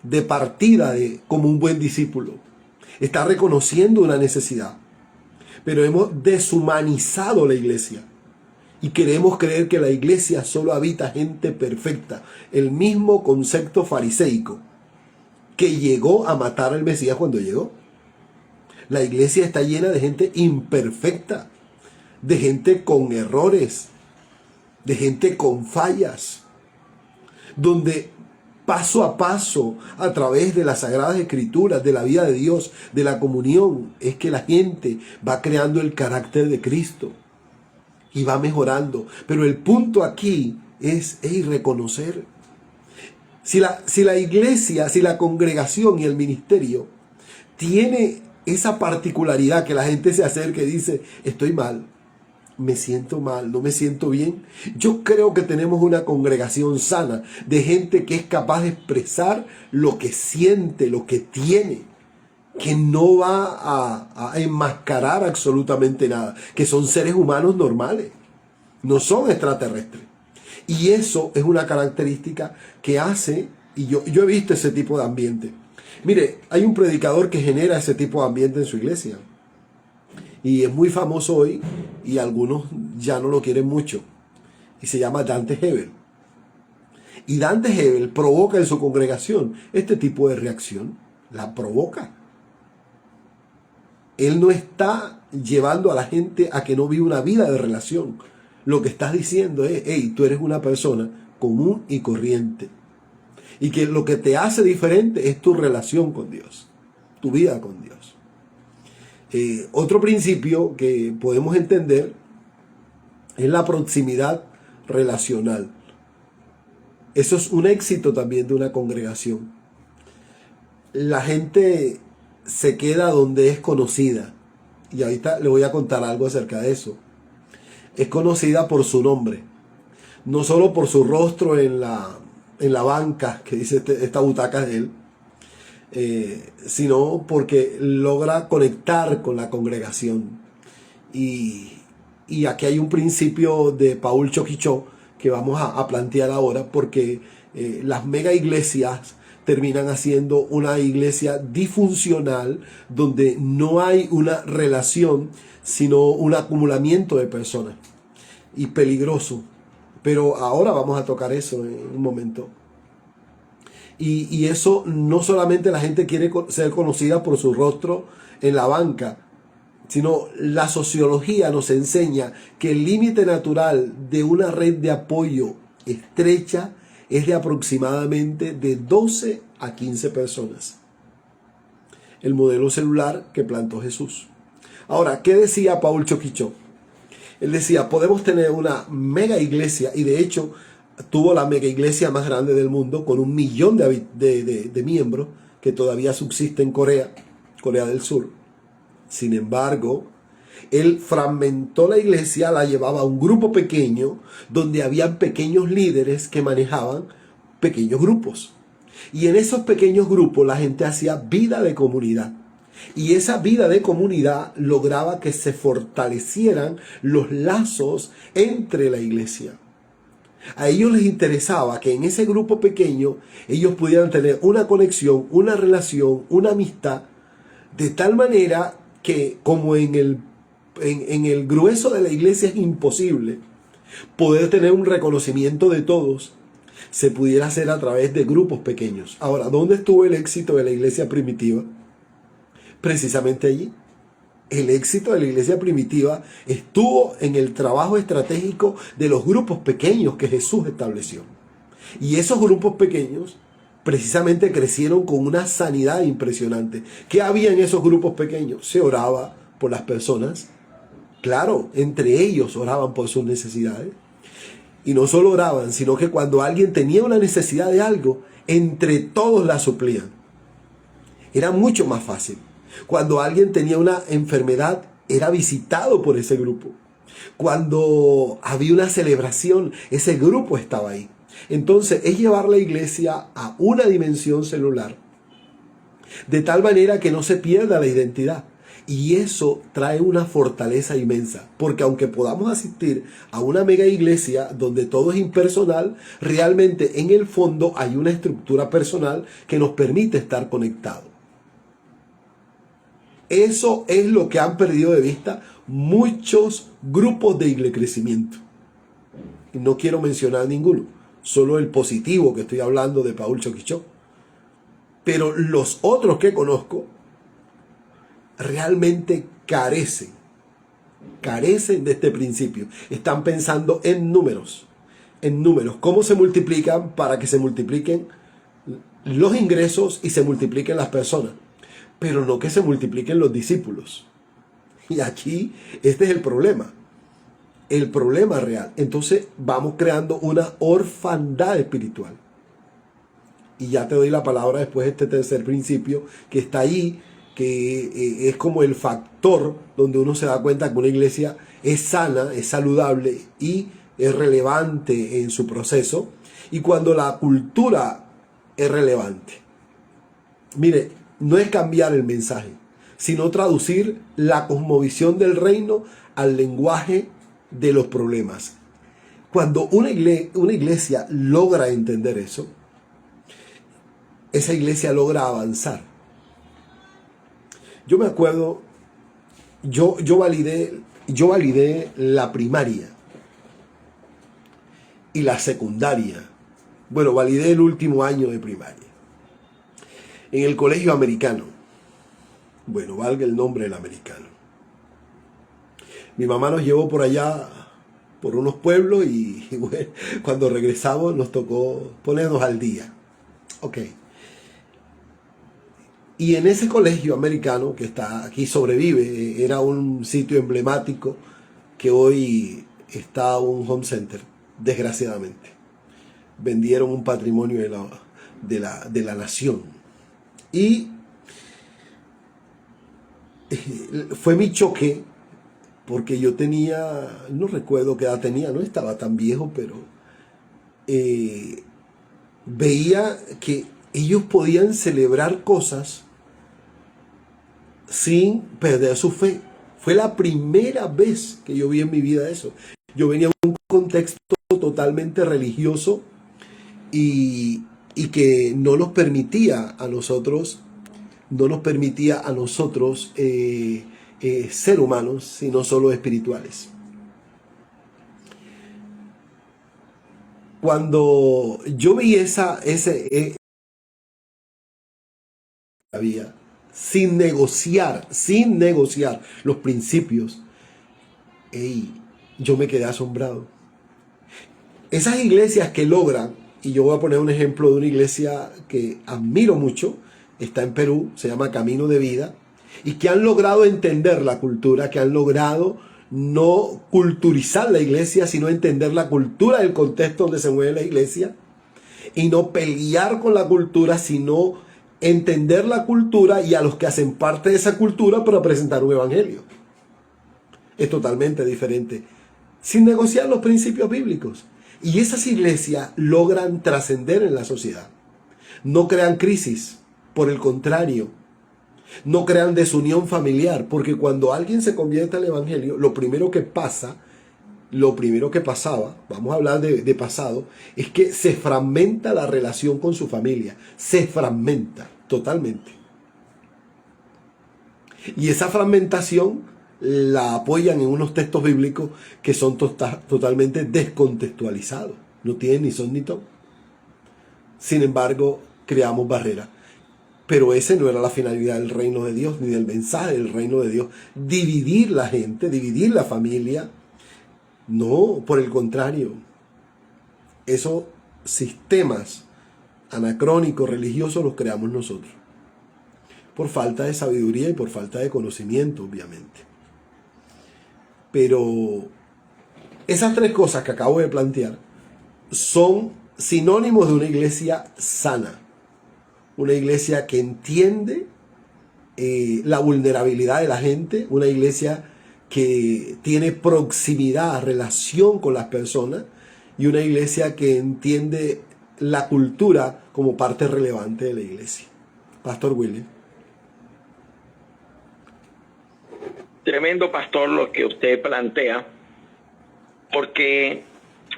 S2: de partida como un buen discípulo. Está reconociendo una necesidad. Pero hemos deshumanizado la iglesia. Y queremos creer que la iglesia solo habita gente perfecta. El mismo concepto fariseico que llegó a matar al Mesías cuando llegó. La iglesia está llena de gente imperfecta, de gente con errores, de gente con fallas, donde paso a paso, a través de las Sagradas Escrituras, de la vida de Dios, de la comunión, es que la gente va creando el carácter de Cristo y va mejorando. Pero el punto aquí es reconocer. Si la iglesia, si la congregación y el ministerio tiene esa particularidad que la gente se acerca y dice, estoy mal, me siento mal, no me siento bien. Yo creo que tenemos una congregación sana de gente que es capaz de expresar lo que siente, lo que tiene, que no va a enmascarar absolutamente nada, que son seres humanos normales, no son extraterrestres. Y eso es una característica que hace, y yo he visto ese tipo de ambiente. Mire, hay un predicador que genera ese tipo de ambiente en su iglesia. Y es muy famoso hoy y algunos ya no lo quieren mucho. Y se llama Dante Gebel. Y Dante Gebel provoca en su congregación este tipo de reacción. La provoca. Él no está llevando a la gente a que no viva una vida de relación. Lo que estás diciendo es, hey, tú eres una persona común y corriente. Y que lo que te hace diferente es tu relación con Dios. Tu vida con Dios. Otro principio que podemos entender es la proximidad relacional. Eso es un éxito también de una congregación. La gente se queda donde es conocida. Y ahorita le voy a contar algo acerca de eso. Es conocida por su nombre. No solo por su rostro en la banca, que dice esta butaca es de él. Sino porque logra conectar con la congregación. Y aquí hay un principio de Paul Choquicó, que vamos a plantear ahora, porque las mega iglesias terminan haciendo una iglesia disfuncional donde no hay una relación, sino un acumulamiento de personas, y peligroso. Pero ahora vamos a tocar eso en un momento. Y eso no solamente la gente quiere ser conocida por su rostro en la banca, sino la sociología nos enseña que el límite natural de una red de apoyo estrecha es de aproximadamente de 12 a 15 personas. El modelo celular que plantó Jesús. Ahora, ¿qué decía Paul Choquicho? Él decía, podemos tener una mega iglesia, y de hecho tuvo la mega iglesia más grande del mundo con 1 millón de miembros, que todavía subsiste en Corea del Sur. Sin embargo, él fragmentó la iglesia, la llevaba a un grupo pequeño, donde habían pequeños líderes que manejaban pequeños grupos. Y en esos pequeños grupos la gente hacía vida de comunidad. Y esa vida de comunidad lograba que se fortalecieran los lazos entre la iglesia. A ellos les interesaba que en ese grupo pequeño ellos pudieran tener una conexión, una relación, una amistad, de tal manera que, como en el grueso de la iglesia es imposible poder tener un reconocimiento de todos, se pudiera hacer a través de grupos pequeños. Ahora, ¿dónde estuvo el éxito de la iglesia primitiva? Precisamente allí. El éxito de la iglesia primitiva estuvo en el trabajo estratégico de los grupos pequeños que Jesús estableció. Y esos grupos pequeños precisamente crecieron con una sanidad impresionante. ¿Qué había en esos grupos pequeños? Se oraba por las personas. Claro, entre ellos oraban por sus necesidades. Y no solo oraban, sino que cuando alguien tenía una necesidad de algo, entre todos la suplían. Era mucho más fácil. Cuando alguien tenía una enfermedad, era visitado por ese grupo. Cuando había una celebración, ese grupo estaba ahí. Entonces es llevar la iglesia a una dimensión celular, de tal manera que no se pierda la identidad. Y eso trae una fortaleza inmensa, porque aunque podamos asistir a una mega iglesia donde todo es impersonal, realmente en el fondo hay una estructura personal que nos permite estar conectados. Eso es lo que han perdido de vista muchos grupos de iglecrecimiento. Y no quiero mencionar ninguno, solo el positivo que estoy hablando de Paul Choquicho. Pero los otros que conozco realmente carecen de este principio. Están pensando en números. ¿Cómo se multiplican para que se multipliquen los ingresos y se multipliquen las personas? Pero no que se multipliquen los discípulos. Y aquí este es el problema real. Entonces vamos creando una orfandad espiritual. Y ya te doy la palabra después de este tercer principio que está ahí, que es como el factor donde uno se da cuenta que una iglesia es sana, es saludable y es relevante en su proceso, y cuando la cultura es relevante. Mire, no es cambiar el mensaje, sino traducir la cosmovisión del reino al lenguaje de los problemas. Cuando una iglesia logra entender eso, esa iglesia logra avanzar. Yo me acuerdo, yo validé la primaria y la secundaria. Bueno, validé el último año de primaria en el colegio americano. Bueno, valga el nombre del americano. Mi mamá nos llevó por allá, por unos pueblos, y bueno, cuando regresamos nos tocó ponernos al día. Ok. Y en ese colegio americano que está aquí, sobrevive, era un sitio emblemático que hoy está un home center, desgraciadamente. Vendieron un patrimonio de la nación. Y fue mi choque, porque yo tenía, no recuerdo qué edad tenía, no estaba tan viejo, pero veía que ellos podían celebrar cosas sin perder su fe. Fue la primera vez que yo vi en mi vida eso. Yo venía de un contexto totalmente religioso y que no nos permitía a nosotros, ser humanos, sino solo espirituales. Cuando yo vi había sin negociar los principios, yo me quedé asombrado. Esas iglesias que logran, y yo voy a poner un ejemplo de una iglesia que admiro mucho, está en Perú, se llama Camino de Vida, y que han logrado entender la cultura, que han logrado no culturizar la iglesia, sino entender la cultura del contexto donde se mueve la iglesia, y no pelear con la cultura, sino entender la cultura y a los que hacen parte de esa cultura para presentar un evangelio. Es totalmente diferente, sin negociar los principios bíblicos. Y esas iglesias logran trascender en la sociedad. No crean crisis, por el contrario, no crean desunión familiar, porque cuando alguien se convierte al evangelio, lo primero que pasaba, vamos a hablar de pasado, es que se fragmenta la relación con su familia, se fragmenta totalmente. Y esa fragmentación la apoyan en unos textos bíblicos que son totalmente descontextualizados, no tienen ni son ni ton. Sin embargo, creamos barreras. Pero ese no era la finalidad del reino de Dios, ni del mensaje del reino de Dios. Dividir la gente, dividir la familia. No, por el contrario. Esos sistemas anacrónicos, religiosos, los creamos nosotros. Por falta de sabiduría y por falta de conocimiento, obviamente. Pero esas tres cosas que acabo de plantear son sinónimos de una iglesia sana. Una iglesia que entiende la vulnerabilidad de la gente, una iglesia que tiene proximidad, relación con las personas, y una iglesia que entiende la cultura como parte relevante de la iglesia. Pastor William.
S3: Tremendo, pastor, lo que usted plantea, porque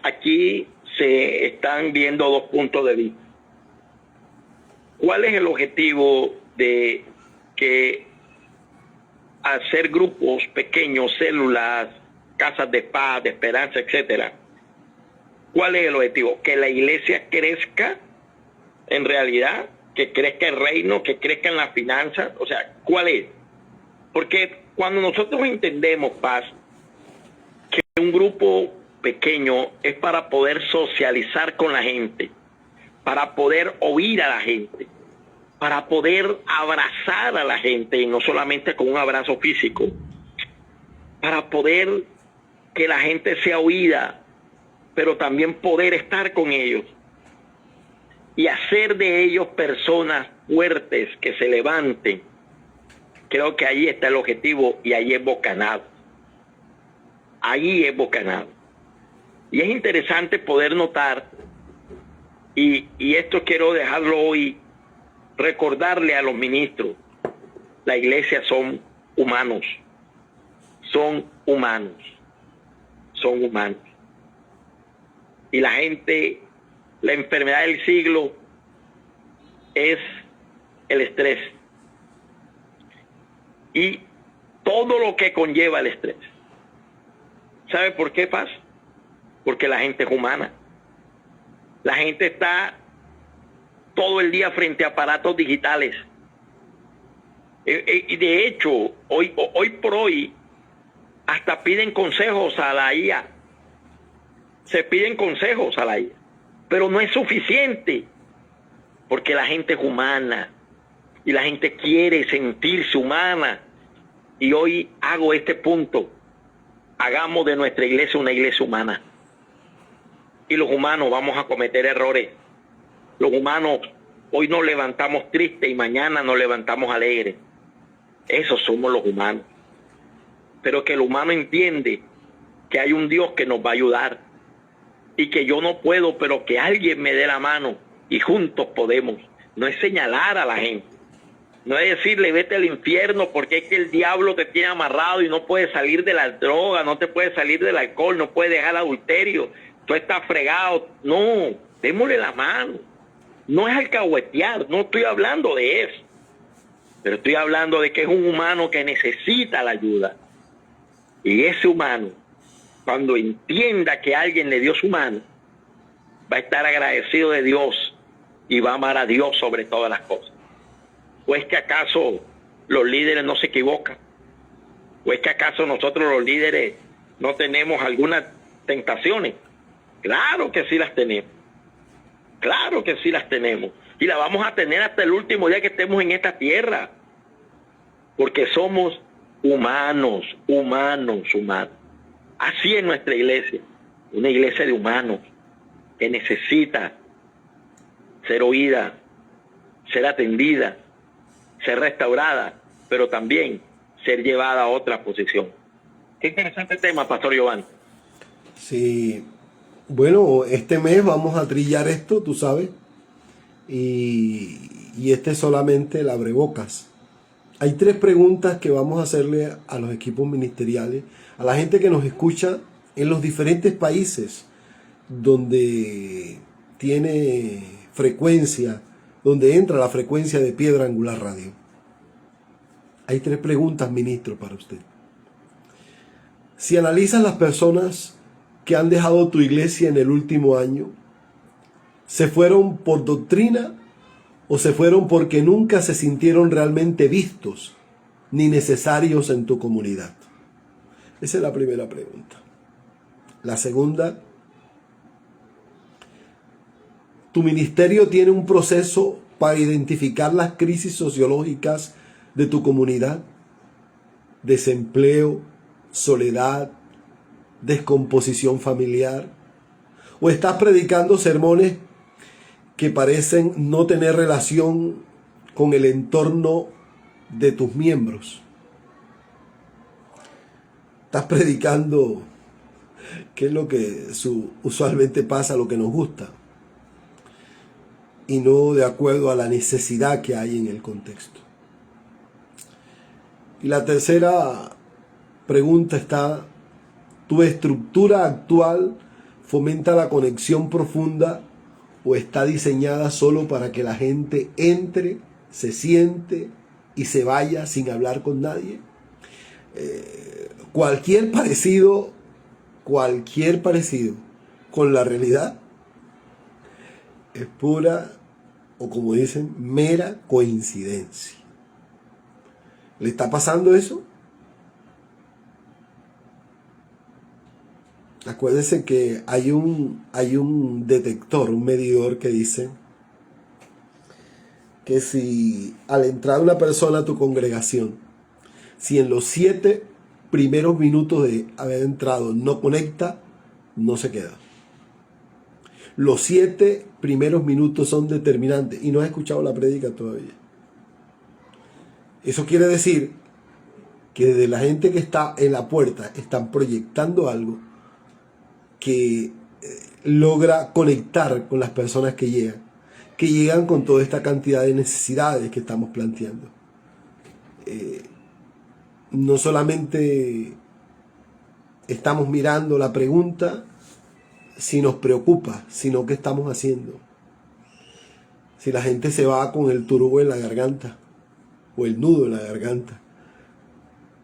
S3: aquí se están viendo dos puntos de vista. ¿Cuál es el objetivo de que hacer grupos pequeños, células, casas de paz, de esperanza, etcétera? ¿Cuál es el objetivo? Que la iglesia crezca en realidad, que crezca el reino, que crezca en las finanzas. O sea, ¿cuál es? Porque cuando nosotros entendemos, paz, que un grupo pequeño es para poder socializar con la gente, para poder oír a la gente, para poder abrazar a la gente, y no solamente con un abrazo físico, para poder que la gente sea oída, pero también poder estar con ellos y hacer de ellos personas fuertes que se levanten. Creo que ahí está el objetivo y ahí es bocanado. Ahí es bocanado. Y es interesante poder notar, y esto quiero dejarlo hoy, recordarle a los ministros, la iglesia son humanos, son humanos, son humanos. Y la gente, la enfermedad del siglo es el estrés. Y todo lo que conlleva el estrés. ¿Sabe por qué, Paz? Porque la gente es humana. La gente está todo el día frente a aparatos digitales. Y de hecho, hoy por hoy, hasta piden consejos a la IA. Se piden consejos a la IA. Pero no es suficiente. Porque la gente es humana. Y la gente quiere sentirse humana. Y hoy hago este punto. Hagamos de nuestra iglesia una iglesia humana. Y los humanos vamos a cometer errores. Los humanos hoy nos levantamos tristes y mañana nos levantamos alegres. Esos somos los humanos. Pero que el humano entiende que hay un Dios que nos va a ayudar. Y que yo no puedo, pero que alguien me dé la mano y juntos podemos. No es señalar a la gente. No es decirle vete al infierno porque es que el diablo te tiene amarrado y no puedes salir de la droga, no te puedes salir del alcohol, no puedes dejar el adulterio. tú estás fregado. No, démosle la mano. No es alcahuetear, no estoy hablando de eso. Pero estoy hablando de que es un humano que necesita la ayuda. Y ese humano, cuando entienda que alguien le dio su mano, va a estar agradecido de Dios y va a amar a Dios sobre todas las cosas. ¿O es que acaso los líderes no se equivocan? ¿O es que acaso nosotros los líderes no tenemos algunas tentaciones? Claro que sí las tenemos. Claro que sí las tenemos. Y las vamos a tener hasta el último día que estemos en esta tierra. Porque somos humanos. Así es nuestra iglesia. Una iglesia de humanos que necesita ser oída, ser atendida, ser restaurada, pero también ser llevada a otra posición. Qué interesante tema, Pastor Giovanni.
S2: Sí, bueno, este mes vamos a trillar esto, tú sabes, y este es solamente el abrebocas. Hay 3 preguntas que vamos a hacerle a los equipos ministeriales, a la gente que nos escucha en los diferentes países donde tiene frecuencia, donde entra la frecuencia de Piedra Angular Radio. Hay 3 preguntas, ministro, para usted. Si analizas las personas que han dejado tu iglesia en el último año, ¿se fueron por doctrina o se fueron porque nunca se sintieron realmente vistos ni necesarios en tu comunidad? Esa es la primera pregunta. La segunda, ¿tu ministerio tiene un proceso para identificar las crisis sociológicas de tu comunidad? Desempleo, soledad, descomposición familiar. ¿O estás predicando sermones que parecen no tener relación con el entorno de tus miembros? Estás predicando qué es lo que usualmente pasa, lo que nos gusta, y no de acuerdo a la necesidad que hay en el contexto. Y la tercera pregunta está: ¿tu estructura actual fomenta la conexión profunda o está diseñada solo para que la gente entre, se siente y se vaya sin hablar con nadie? Cualquier parecido con la realidad es pura, o como dicen, mera coincidencia. ¿Le está pasando eso? Acuérdense que hay un detector, un medidor que dice que si al entrar una persona a tu congregación, si en los 7 primeros minutos de haber entrado no conecta, no se queda. Los 7 primeros minutos son determinantes y no has escuchado la prédica todavía. Eso quiere decir que desde la gente que está en la puerta están proyectando algo que logra conectar con las personas que llegan con toda esta cantidad de necesidades que estamos planteando. No solamente estamos mirando la pregunta si nos preocupa, sino qué estamos haciendo. Si la gente se va con el turbo en la garganta o el nudo en la garganta,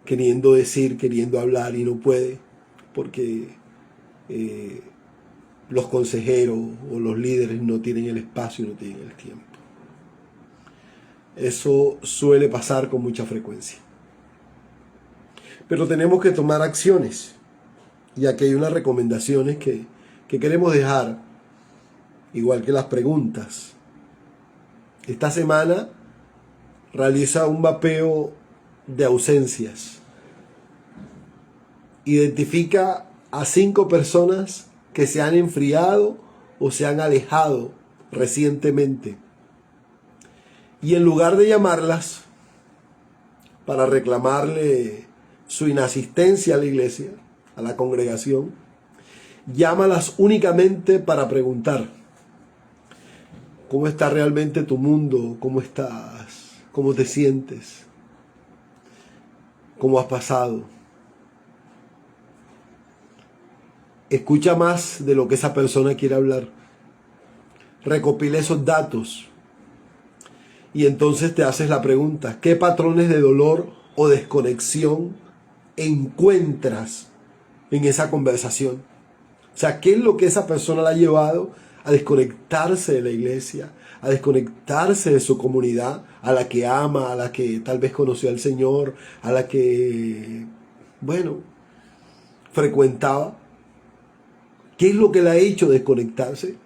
S2: queriendo decir, queriendo hablar y no puede, porque los consejeros o los líderes no tienen el espacio y no tienen el tiempo. Eso suele pasar con mucha frecuencia. Pero tenemos que tomar acciones. Y aquí hay unas recomendaciones que queremos dejar, igual que las preguntas. Esta semana realiza un mapeo de ausencias. Identifica a 5 personas que se han enfriado o se han alejado recientemente. Y en lugar de llamarlas para reclamarle su inasistencia a la iglesia, a la congregación, llámalas únicamente para preguntar: ¿cómo está realmente tu mundo? ¿Cómo estás? ¿Cómo te sientes? ¿Cómo has pasado? Escucha más de lo que esa persona quiere hablar. Recopila esos datos. Y entonces te haces la pregunta, ¿qué patrones de dolor o desconexión encuentras en esa conversación? O sea, ¿qué es lo que esa persona la ha llevado a desconectarse de la iglesia, a desconectarse de su comunidad, a la que ama, a la que tal vez conoció al Señor, a la que, bueno, frecuentaba? ¿Qué es lo que le ha hecho desconectarse?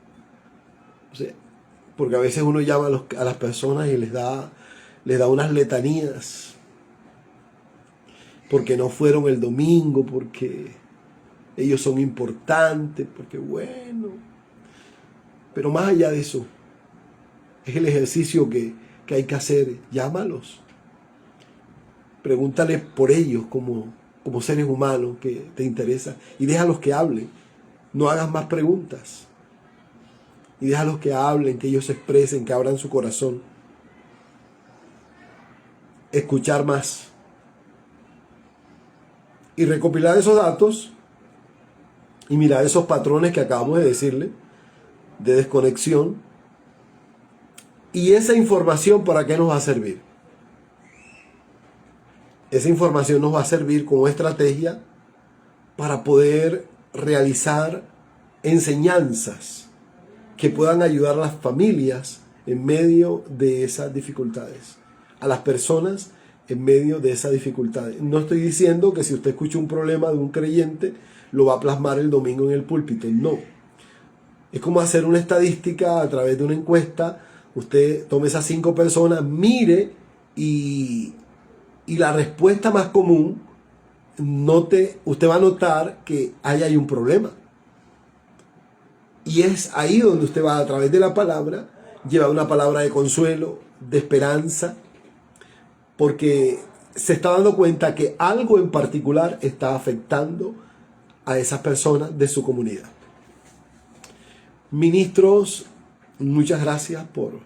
S2: O sea, porque a veces uno llama a las personas y les da unas letanías, porque no fueron el domingo, porque ellos son importantes, porque bueno. Pero más allá de eso, es el ejercicio que hay que hacer. Llámalos. Pregúntales por ellos como seres humanos que te interesan. Y déjalos que hablen. No hagas más preguntas. Y déjalos que hablen, que ellos se expresen, que abran su corazón. Escuchar más. Y recopilar esos datos y mirar esos patrones que acabamos de decirle, de desconexión. Y esa información, ¿para qué nos va a servir? Esa información nos va a servir como estrategia para poder realizar enseñanzas que puedan ayudar a las familias en medio de esas dificultades, a las personas en medio de esas dificultades. No estoy diciendo que si usted escucha un problema de un creyente, lo va a plasmar el domingo en el púlpito. No. Es como hacer una estadística a través de una encuesta. Usted tome esas 5 personas, mire y la respuesta más común, usted va a notar que ahí hay un problema. Y es ahí donde usted va, a través de la palabra, llevar una palabra de consuelo, de esperanza, porque se está dando cuenta que algo en particular está afectando a esas personas de su comunidad. Ministros, muchas gracias por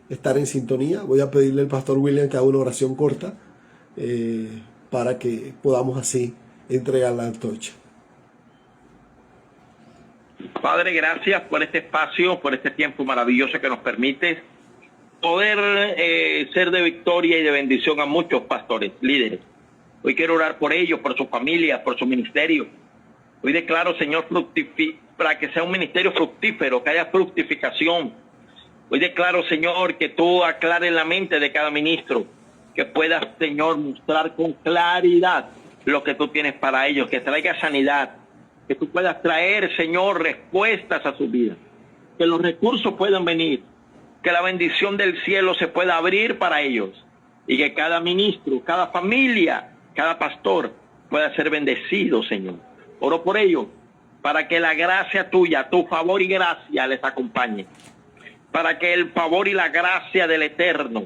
S2: estar en sintonía. Voy a pedirle al pastor William que haga una oración corta para que podamos así entregar la antorcha.
S3: Padre, gracias por este espacio, por este tiempo maravilloso que nos permite poder ser de victoria y de bendición a muchos pastores, líderes. Hoy quiero orar por ellos, por su familia, por su ministerio. Hoy declaro, Señor, para que sea un ministerio fructífero, que haya fructificación. Hoy declaro, Señor, que tú aclares la mente de cada ministro, que puedas, Señor, mostrar con claridad lo que tú tienes para ellos, que traiga sanidad, que tú puedas traer, Señor, respuestas a su vida, que los recursos puedan venir, que la bendición del cielo se pueda abrir para ellos y que cada ministro, cada familia, cada pastor pueda ser bendecido, Señor. Oro por ellos, para que la gracia tuya, tu favor y gracia les acompañe, para que el favor y la gracia del Eterno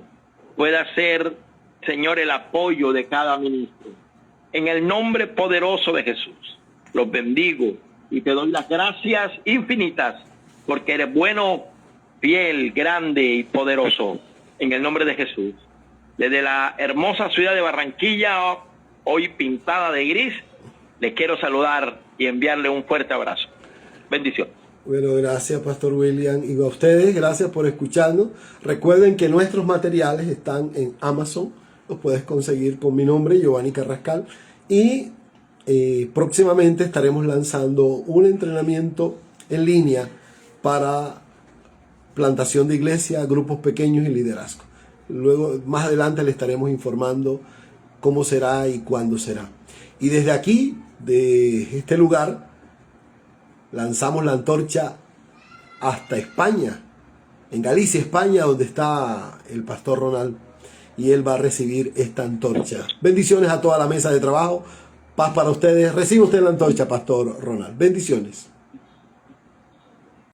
S3: pueda ser, Señor, el apoyo de cada ministro. En el nombre poderoso de Jesús, los bendigo y te doy las gracias infinitas, porque eres bueno, fiel, grande y poderoso. En el nombre de Jesús. Desde la hermosa ciudad de Barranquilla, hoy pintada de gris, les quiero saludar y enviarle un fuerte abrazo. Bendiciones.
S2: Bueno, gracias, Pastor William. Y a ustedes, gracias por escucharnos. Recuerden que nuestros materiales están en Amazon. Los puedes conseguir con mi nombre, Giovanni Carrascal. Y próximamente estaremos lanzando un entrenamiento en línea para plantación de iglesia, grupos pequeños y liderazgo. Luego, más adelante, le estaremos informando cómo será y cuándo será. Y desde aquí, de este lugar, lanzamos la antorcha hasta España, en Galicia, España, donde está el pastor Ronald, y él va a recibir esta antorcha. Bendiciones a toda la mesa de trabajo, paz para ustedes. Recibe usted la antorcha, pastor Ronald. Bendiciones.